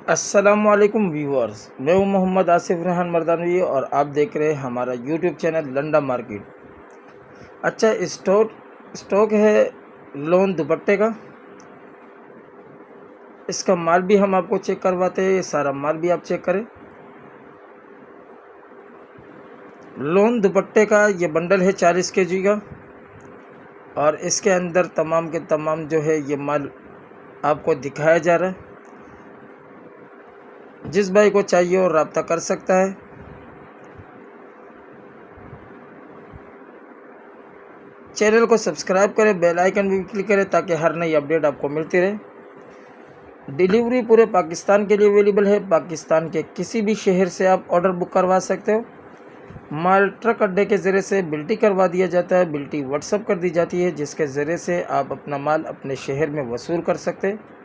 अस्सलामुअलैकुम व्यूअर्स, मैं हूं मोहम्मद आसिफ रेहान मर्दानवी और आप देख रहे हैं हमारा यूट्यूब चैनल लंडा मार्केट। अच्छा, स्टॉक है लोन दुपट्टे का। इसका माल भी हम आपको चेक करवाते हैं, ये सारा माल भी आप चेक करें। लोन दुपट्टे का ये बंडल है 40 केजी का और इसके अंदर तमाम के तमाम जो है ये माल आपको दिखाया जा रहा है। जिस भाई को चाहिए वो रब्ता कर सकता है। चैनल को सब्सक्राइब करें, बेल आइकन भी क्लिक करें ताकि हर नई अपडेट आपको मिलती रहे। डिलीवरी पूरे पाकिस्तान के लिए अवेलेबल है। पाकिस्तान के किसी भी शहर से आप ऑर्डर बुक करवा सकते हो। माल ट्रक अड्डे के ज़रिए से बिल्टी करवा दिया जाता है, बिल्टी व्हाट्सअप कर दी जाती है, जिसके ज़रिए से आप अपना माल अपने शहर में वसूल कर सकते हैं।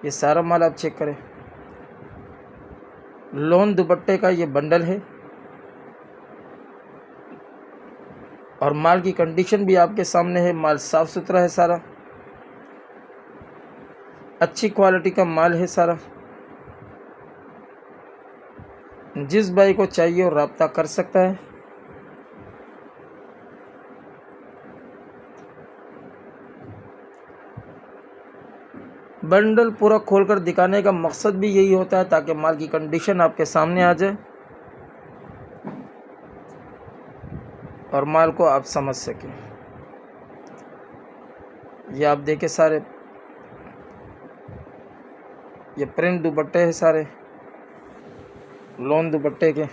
ये सारा माल आप चेक करें। लोन दुपट्टे का ये बंडल है और माल की कंडीशन भी आपके सामने है। माल साफ़ सुथरा है, सारा अच्छी क्वालिटी का माल है सारा। जिस भाई को चाहिए वो रब्ता कर सकता है। बंडल पूरा खोलकर दिखाने का मकसद भी यही होता है ताकि माल की कंडीशन आपके सामने आ जाए और माल को आप समझ सकें। ये आप देखें, सारे ये प्रिंट दुपट्टे हैं, सारे लोन दुपट्टे के।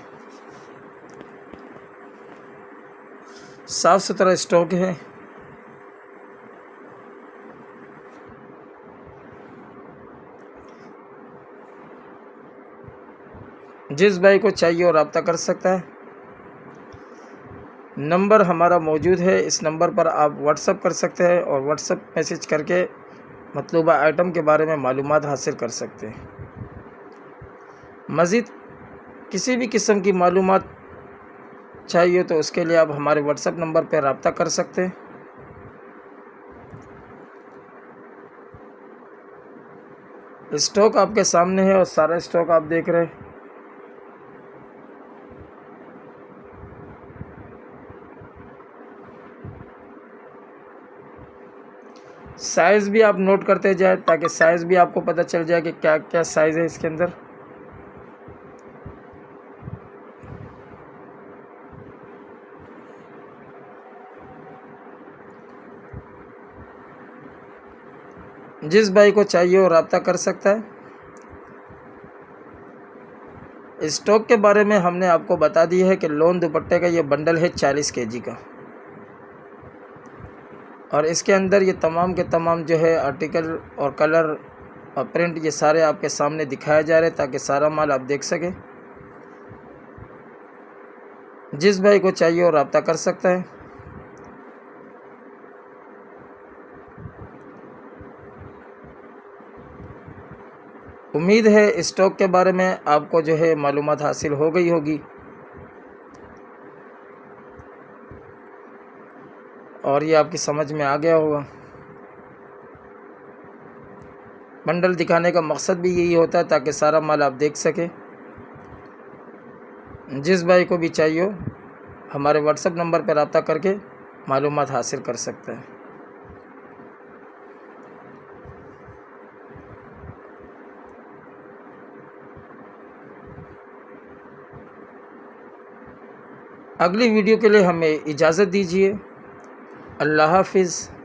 साफ़ सुथरा स्टॉक है। जिस भाई को चाहिए वो रब्ता कर सकता है। नंबर हमारा मौजूद है, इस नंबर पर आप व्हाट्सअप कर सकते हैं और व्हाट्सअप मैसेज करके मतलूबा आइटम के बारे में मालूमात हासिल कर सकते हैं। मज़ीद किसी भी किस्म की मालूमात चाहिए तो उसके लिए आप हमारे व्हाट्सअप नंबर पर रब्ता कर सकते हैं। स्टॉक आपके सामने है और सारा स्टॉक आप देख रहे हैं। साइज़ भी आप नोट करते जाए ताकि साइज़ भी आपको पता चल जाए कि क्या क्या साइज़ है इसके अंदर। जिस भाई को चाहिए वो रब्ता कर सकता है। स्टॉक के बारे में हमने आपको बता दिया है कि लोन दुपट्टे का ये बंडल है 40 केजी का और इसके अंदर ये तमाम के तमाम जो है आर्टिकल और कलर और प्रिंट ये सारे आपके सामने दिखाए जा रहे हैं ताकि सारा माल आप देख सकें। जिस भाई को चाहिए वो रब्ता कर सकता है। उम्मीद है स्टॉक के बारे में आपको जो है मालूमात हासिल हो गई होगी और ये आपकी समझ में आ गया होगा। बंडल दिखाने का मकसद भी यही होता है ताकि सारा माल आप देख सकें। जिस भाई को भी चाहिए हो हमारे व्हाट्सएप नंबर पर रब्ता करके मालूमात हासिल कर सकते हैं। अगली वीडियो के लिए हमें इजाज़त दीजिए। अल्लाह हाफिज़।